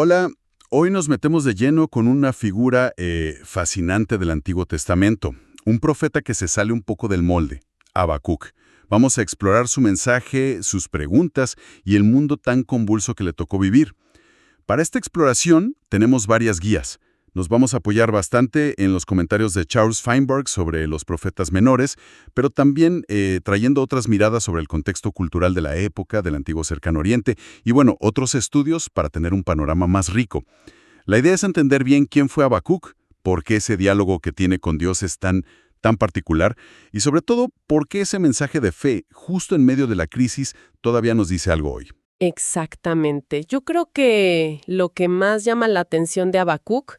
Hola, hoy nos metemos de lleno con una figura fascinante del Antiguo Testamento, un profeta que se sale un poco del molde, Habacuc. Vamos a explorar su mensaje, sus preguntas y el mundo tan convulso que le tocó vivir. Para esta exploración tenemos varias guías. Nos vamos a apoyar bastante en los comentarios de Charles Feinberg sobre los profetas menores, pero también trayendo otras miradas sobre el contexto cultural de la época del antiguo Cercano Oriente y, bueno, otros estudios para tener un panorama más rico. La idea es entender bien quién fue Habacuc, por qué ese diálogo que tiene con Dios es tan particular y, sobre todo, por qué ese mensaje de fe, justo en medio de la crisis, todavía nos dice algo hoy. Exactamente. Yo creo que lo que más llama la atención de Habacuc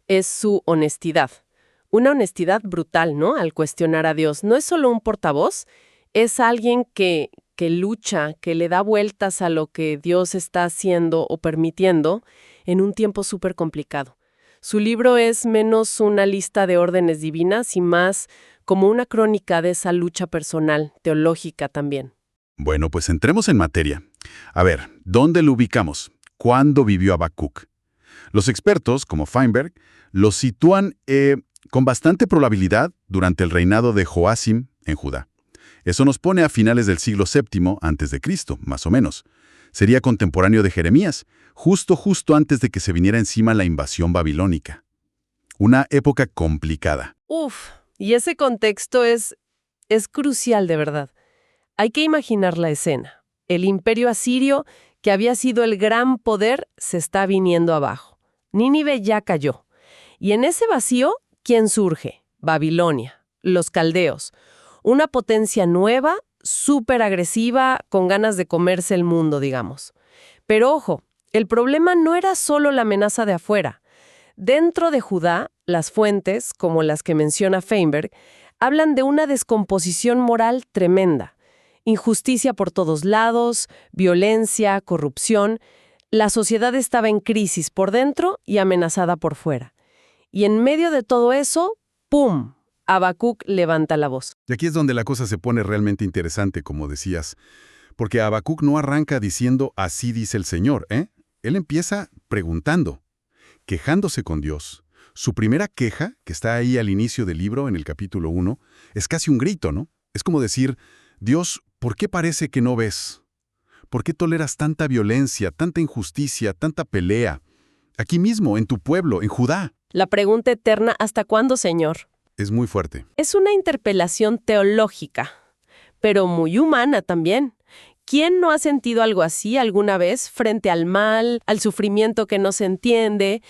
es su honestidad. Una honestidad brutal, ¿no? Al cuestionar a Dios. No es solo un portavoz, es alguien que lucha, que le da vueltas a lo que Dios está haciendo o permitiendo en un tiempo súper complicado. Su libro es menos una lista de órdenes divinas y más como una crónica de esa lucha personal, teológica también. Bueno, pues entremos en materia. A ver, ¿dónde lo ubicamos? ¿Cuándo vivió Habacuc? Los expertos, como Feinberg, lo sitúan con bastante probabilidad durante el reinado de Joacim en Judá. Eso nos pone a finales del siglo VII a.C., más o menos. Sería contemporáneo de Jeremías, justo antes de que se viniera encima la invasión babilónica. Una época complicada. Y ese contexto es crucial de verdad. Hay que imaginar la escena. El imperio asirio, que había sido el gran poder, se está viniendo abajo. Nínive ya cayó. Y en ese vacío, ¿quién surge? Babilonia, los caldeos. Una potencia nueva, súper agresiva, con ganas de comerse el mundo, digamos. Pero ojo, el problema no era solo la amenaza de afuera. Dentro de Judá, las fuentes, como las que menciona Feinberg, hablan de una descomposición moral tremenda. Injusticia por todos lados, violencia, corrupción. La sociedad estaba en crisis por dentro y amenazada por fuera. Y en medio de todo eso, ¡pum!, Habacuc levanta la voz. Y aquí es donde la cosa se pone realmente interesante, como decías, porque Habacuc no arranca diciendo «así dice el Señor», ¿eh? Él empieza preguntando, quejándose con Dios. Su primera queja, que está ahí al inicio del libro, en el capítulo 1, es casi un grito, ¿no? Es como decir, Dios, ¿por qué parece que no ves? ¿Por qué toleras tanta violencia, tanta injusticia, tanta pelea? Aquí mismo, en tu pueblo, en Judá. La pregunta eterna, ¿hasta cuándo, Señor? Es muy fuerte. Es una interpelación teológica, pero muy humana también. ¿Quién no ha sentido algo así alguna vez frente al mal, al sufrimiento que no se entiende?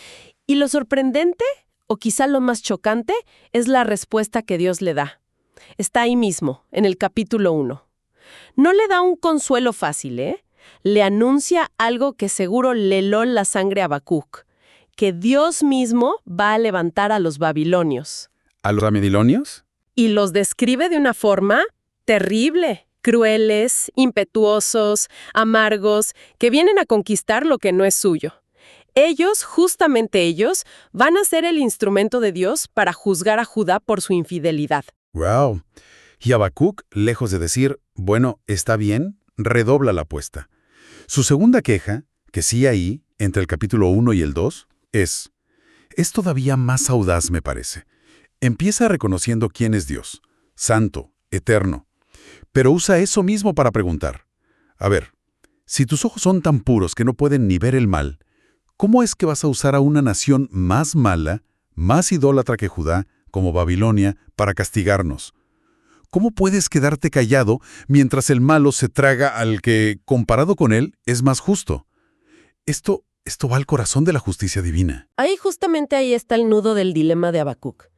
Y lo sorprendente, o quizá lo más chocante, es la respuesta que Dios le da. Está ahí mismo, en el capítulo 1. No le da un consuelo fácil, ¿eh? Le anuncia algo que seguro le heló la sangre a Habacuc, que Dios mismo va a levantar a los babilonios. ¿A los babilonios? Y los describe de una forma terrible, crueles, impetuosos, amargos, que vienen a conquistar lo que no es suyo. Ellos, justamente ellos, van a ser el instrumento de Dios para juzgar a Judá por su infidelidad. ¡Wow! Y Habacuc, lejos de decir, bueno, está bien, redobla la apuesta. Su segunda queja, que sí ahí, entre el capítulo 1 y el 2, es todavía más audaz, me parece. Empieza reconociendo quién es Dios, santo, eterno, pero usa eso mismo para preguntar. A ver, si tus ojos son tan puros que no pueden ni ver el mal, ¿cómo es que vas a usar a una nación más mala, más idólatra que Judá, como Babilonia, para castigarnos? ¿Cómo puedes quedarte callado mientras el malo se traga al que, comparado con él, es más justo? Esto va al corazón de la justicia divina. Justamente ahí está el nudo del dilema de Habacuc.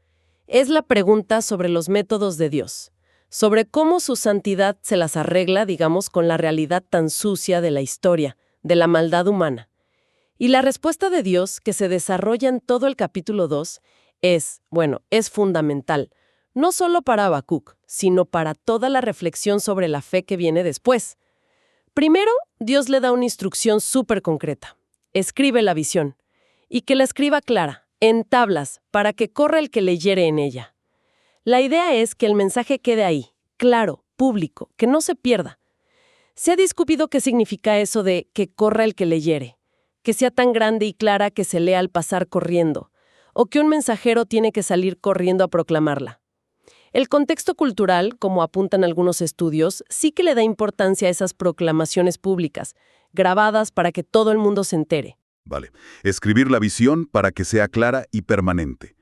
Es la pregunta sobre los métodos de Dios, sobre cómo su santidad se las arregla, digamos, con la realidad tan sucia de la historia, de la maldad humana. Y la respuesta de Dios, que se desarrolla en todo el capítulo 2, es fundamental. No solo para Habacuc, sino para toda la reflexión sobre la fe que viene después. Primero, Dios le da una instrucción súper concreta. Escribe la visión. Y que la escriba clara, en tablas, para que corra el que leyere en ella. La idea es que el mensaje quede ahí, claro, público, que no se pierda. Se ha discutido qué significa eso de que corra el que leyere. que sea tan grande y clara que se lea al pasar corriendo, o que un mensajero tiene que salir corriendo a proclamarla. El contexto cultural, como apuntan algunos estudios, sí que le da importancia a esas proclamaciones públicas, grabadas para que todo el mundo se entere. Vale. Escribir la visión para que sea clara y permanente.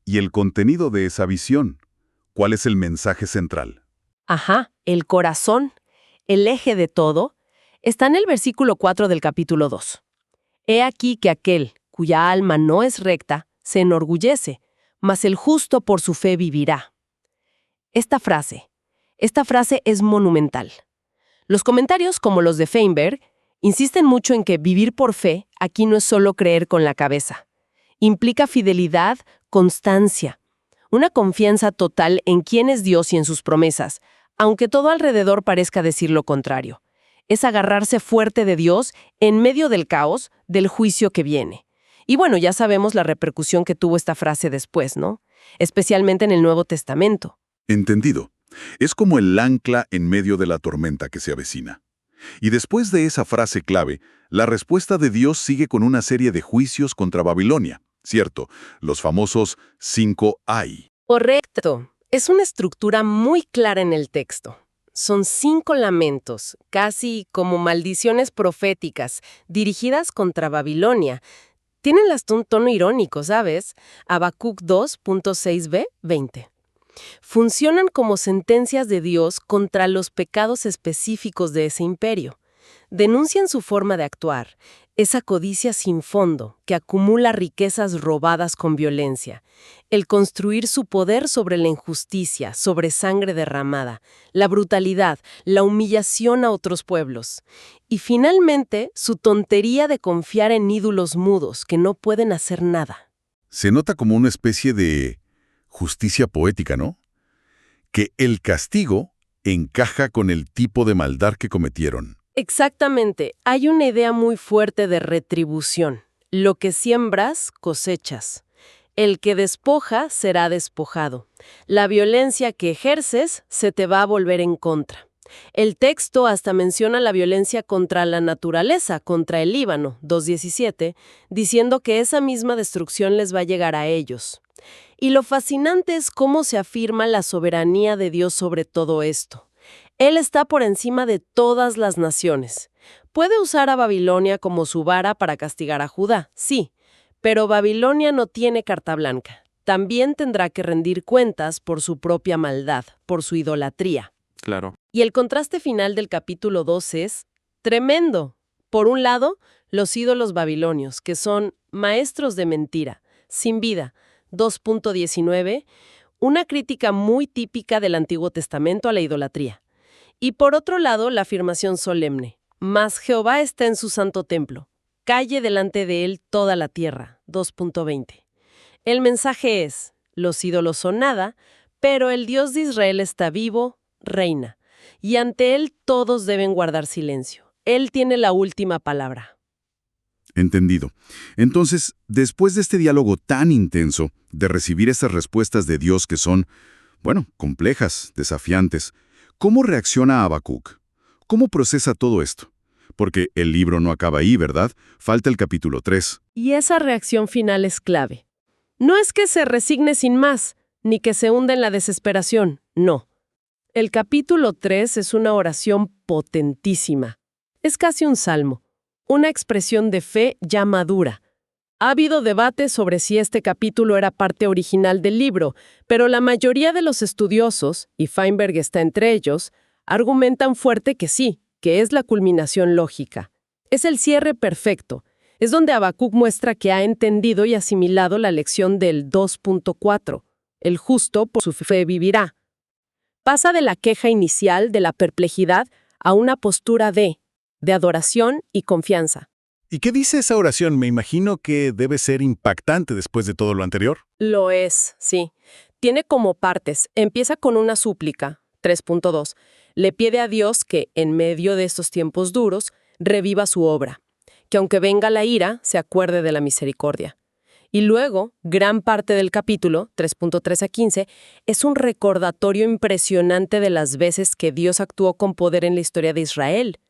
¿Y el contenido de esa visión? ¿Cuál es el mensaje central? Ajá, el corazón, el eje de todo, está en el versículo 4 del capítulo 2. He aquí que aquel cuya alma no es recta se enorgullece, mas el justo por su fe vivirá. Esta frase es monumental. Los comentarios, como los de Feinberg, insisten mucho en que vivir por fe aquí no es solo creer con la cabeza. Implica fidelidad, constancia, una confianza total en quién es Dios y en sus promesas, aunque todo alrededor parezca decir lo contrario. Es agarrarse fuerte de Dios en medio del caos, del juicio que viene. Y bueno, ya sabemos la repercusión que tuvo esta frase después, ¿no? Especialmente en el Nuevo Testamento. Entendido. Es como el ancla en medio de la tormenta que se avecina. Y después de esa frase clave, la respuesta de Dios sigue con una serie de juicios contra Babilonia. Cierto, los famosos 5 ay. Correcto. Es una estructura muy clara en el texto. Son 5 lamentos, casi como maldiciones proféticas, dirigidas contra Babilonia. Tienen un tono irónico, ¿sabes? Habacuc 2.6b, 20. Funcionan como sentencias de Dios contra los pecados específicos de ese imperio. Denuncian su forma de actuar, esa codicia sin fondo que acumula riquezas robadas con violencia, el construir su poder sobre la injusticia, sobre sangre derramada, la brutalidad, la humillación a otros pueblos. Y finalmente, su tontería de confiar en ídolos mudos que no pueden hacer nada. Se nota como una especie de justicia poética, ¿no? Que el castigo encaja con el tipo de maldad que cometieron. Exactamente. Hay una idea muy fuerte de retribución. Lo que siembras, cosechas. El que despoja será despojado. La violencia que ejerces se te va a volver en contra. El texto hasta menciona la violencia contra la naturaleza, contra el Líbano, 2.17, diciendo que esa misma destrucción les va a llegar a ellos. Y lo fascinante es cómo se afirma la soberanía de Dios sobre todo esto. Él está por encima de todas las naciones. Puede usar a Babilonia como su vara para castigar a Judá, sí, pero Babilonia no tiene carta blanca. También tendrá que rendir cuentas por su propia maldad, por su idolatría. Claro. Y el contraste final del capítulo 2 es tremendo. Por un lado, los ídolos babilonios, que son maestros de mentira, sin vida, 2.19, una crítica muy típica del Antiguo Testamento a la idolatría. Y por otro lado, la afirmación solemne, mas Jehová está en su santo templo, calle delante de él toda la tierra, 2.20. El mensaje es, los ídolos son nada, pero el Dios de Israel está vivo, reina, y ante él todos deben guardar silencio. Él tiene la última palabra. Entendido. Entonces, después de este diálogo tan intenso, de recibir esas respuestas de Dios que son, complejas, desafiantes, ¿cómo reacciona Habacuc? ¿Cómo procesa todo esto? Porque el libro no acaba ahí, ¿verdad? Falta el capítulo 3. Y esa reacción final es clave. No es que se resigne sin más, ni que se hunda en la desesperación, no. El capítulo 3 es una oración potentísima. Es casi un salmo, una expresión de fe ya madura. Ha habido debate sobre si este capítulo era parte original del libro, pero la mayoría de los estudiosos, y Feinberg está entre ellos, argumentan fuerte que sí, que es la culminación lógica. Es el cierre perfecto. Es donde Habacuc muestra que ha entendido y asimilado la lección del 2.4. El justo por su fe vivirá. Pasa de la queja inicial, de la perplejidad, a una postura de adoración y confianza. ¿Y qué dice esa oración? Me imagino que debe ser impactante después de todo lo anterior. Lo es, sí. Tiene como partes. Empieza con una súplica, 3.2. Le pide a Dios que, en medio de estos tiempos duros, reviva su obra. Que aunque venga la ira, se acuerde de la misericordia. Y luego, gran parte del capítulo, 3.3 a 15, es un recordatorio impresionante de las veces que Dios actuó con poder en la historia de Israel.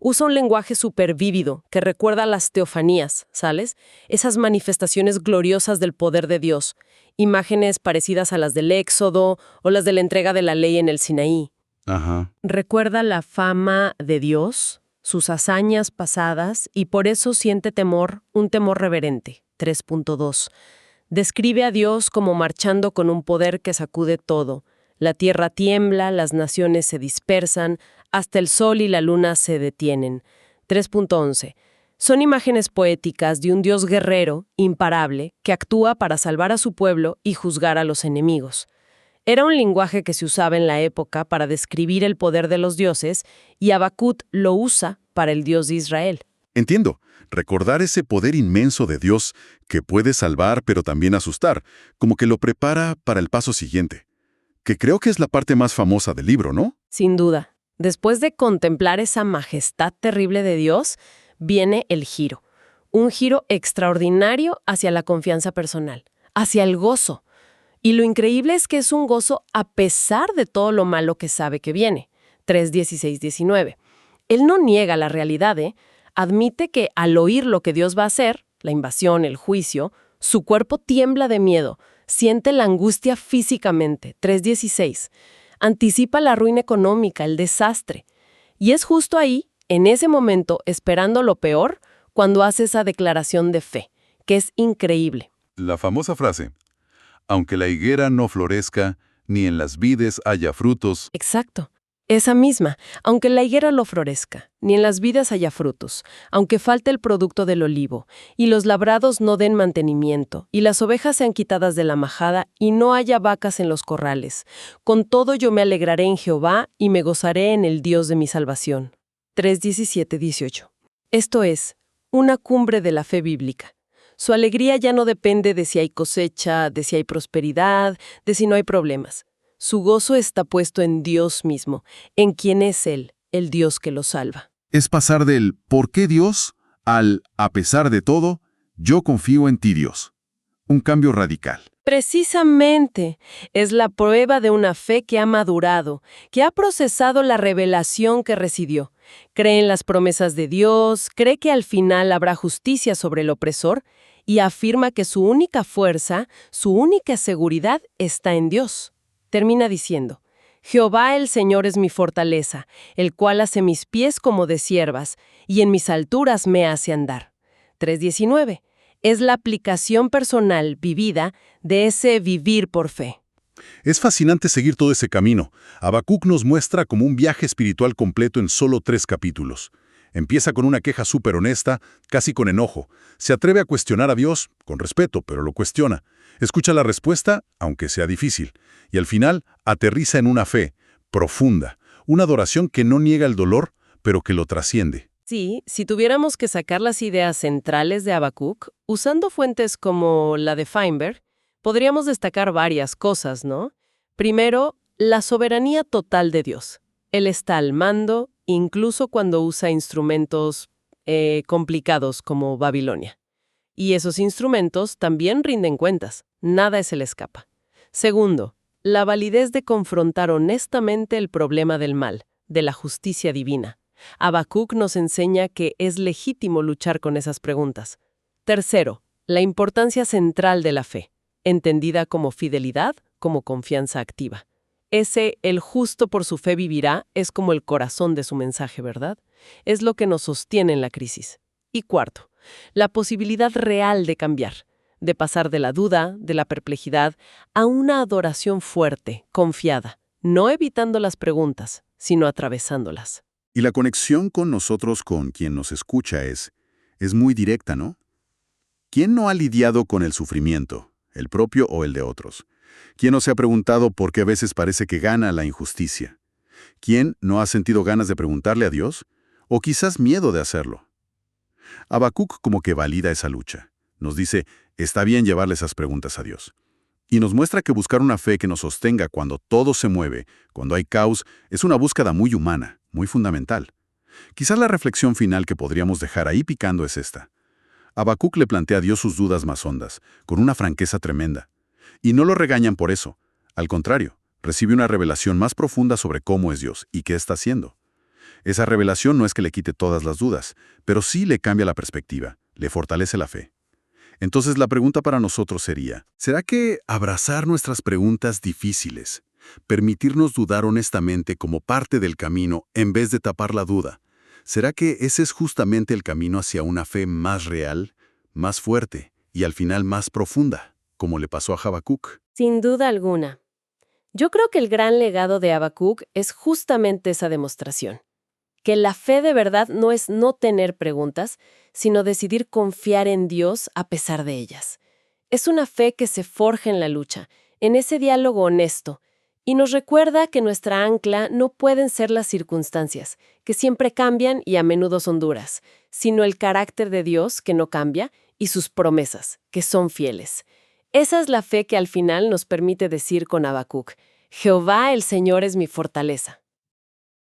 Usa un lenguaje súper vívido que recuerda a las teofanías, ¿sabes? Esas manifestaciones gloriosas del poder de Dios. Imágenes parecidas a las del Éxodo o las de la entrega de la ley en el Sinaí. Ajá. Recuerda la fama de Dios, sus hazañas pasadas, y por eso siente temor, un temor reverente. 3.2. Describe a Dios como marchando con un poder que sacude todo. La tierra tiembla, las naciones se dispersan, hasta el sol y la luna se detienen. 3.11. Son imágenes poéticas de un Dios guerrero, imparable, que actúa para salvar a su pueblo y juzgar a los enemigos. Era un lenguaje que se usaba en la época para describir el poder de los dioses, y Habacuc lo usa para el Dios de Israel. Entiendo. Recordar ese poder inmenso de Dios que puede salvar pero también asustar, como que lo prepara para el paso siguiente, que creo que es la parte más famosa del libro, ¿no? Sin duda, después de contemplar esa majestad terrible de Dios, viene el giro. Un giro extraordinario hacia la confianza personal, hacia el gozo. Y lo increíble es que es un gozo a pesar de todo lo malo que sabe que viene. 3:16-19. Él no niega la realidad, admite que al oír lo que Dios va a hacer, la invasión, el juicio, su cuerpo tiembla de miedo, siente la angustia físicamente. 3:16. Anticipa la ruina económica, el desastre. Y es justo ahí, en ese momento, esperando lo peor, cuando hace esa declaración de fe, que es increíble. La famosa frase, aunque la higuera no florezca, ni en las vides haya frutos. Exacto. Esa misma, aunque la higuera no florezca, ni en las vidas haya frutos, aunque falte el producto del olivo, y los labrados no den mantenimiento, y las ovejas sean quitadas de la majada, y no haya vacas en los corrales, con todo yo me alegraré en Jehová, y me gozaré en el Dios de mi salvación. 3:17-18. Esto es, una cumbre de la fe bíblica. Su alegría ya no depende de si hay cosecha, de si hay prosperidad, de si no hay problemas. Su gozo está puesto en Dios mismo, en quien es Él, el Dios que lo salva. Es pasar del ¿por qué Dios? Al a pesar de todo, yo confío en ti, Dios. Un cambio radical. Precisamente, es la prueba de una fe que ha madurado, que ha procesado la revelación que recibió. Cree en las promesas de Dios, cree que al final habrá justicia sobre el opresor y afirma que su única fuerza, su única seguridad está en Dios. Termina diciendo, Jehová el Señor es mi fortaleza, el cual hace mis pies como de ciervas, y en mis alturas me hace andar. 3:19. Es la aplicación personal vivida de ese vivir por fe. Es fascinante seguir todo ese camino. Habacuc nos muestra como un viaje espiritual completo en solo 3 capítulos. Empieza con una queja súper honesta, casi con enojo. Se atreve a cuestionar a Dios, con respeto, pero lo cuestiona. Escucha la respuesta, aunque sea difícil. Y al final, aterriza en una fe profunda, una adoración que no niega el dolor, pero que lo trasciende. Sí, si tuviéramos que sacar las ideas centrales de Habacuc, usando fuentes como la de Feinberg, podríamos destacar varias cosas, ¿no? Primero, la soberanía total de Dios. Él está al mando, incluso cuando usa instrumentos complicados como Babilonia. Y esos instrumentos también rinden cuentas, nada se le escapa. Segundo, la validez de confrontar honestamente el problema del mal, de la justicia divina. Habacuc nos enseña que es legítimo luchar con esas preguntas. Tercero, la importancia central de la fe, entendida como fidelidad, como confianza activa. Ese, el justo por su fe vivirá, es como el corazón de su mensaje, ¿verdad? Es lo que nos sostiene en la crisis. Y cuarto, la posibilidad real de cambiar, de pasar de la duda, de la perplejidad, a una adoración fuerte, confiada, no evitando las preguntas, sino atravesándolas. Y la conexión con nosotros, con quien nos escucha, es muy directa, ¿no? ¿Quién no ha lidiado con el sufrimiento, el propio o el de otros? ¿Quién no se ha preguntado por qué a veces parece que gana la injusticia? ¿Quién no ha sentido ganas de preguntarle a Dios? O quizás miedo de hacerlo. Habacuc como que valida esa lucha. Nos dice, está bien llevarle esas preguntas a Dios. Y nos muestra que buscar una fe que nos sostenga cuando todo se mueve, cuando hay caos, es una búsqueda muy humana, muy fundamental. Quizás la reflexión final que podríamos dejar ahí picando es esta. Habacuc le plantea a Dios sus dudas más hondas, con una franqueza tremenda. Y no lo regañan por eso. Al contrario, recibe una revelación más profunda sobre cómo es Dios y qué está haciendo. Esa revelación no es que le quite todas las dudas, pero sí le cambia la perspectiva, le fortalece la fe. Entonces la pregunta para nosotros sería, ¿será que abrazar nuestras preguntas difíciles, permitirnos dudar honestamente como parte del camino en vez de tapar la duda, será que ese es justamente el camino hacia una fe más real, más fuerte y al final más profunda, como le pasó a Habacuc? Sin duda alguna. Yo creo que el gran legado de Habacuc es justamente esa demostración. Que la fe de verdad no es no tener preguntas, sino decidir confiar en Dios a pesar de ellas. Es una fe que se forja en la lucha, en ese diálogo honesto, y nos recuerda que nuestra ancla no pueden ser las circunstancias, que siempre cambian y a menudo son duras, sino el carácter de Dios que no cambia y sus promesas, que son fieles. Esa es la fe que al final nos permite decir con Habacuc, Jehová el Señor es mi fortaleza.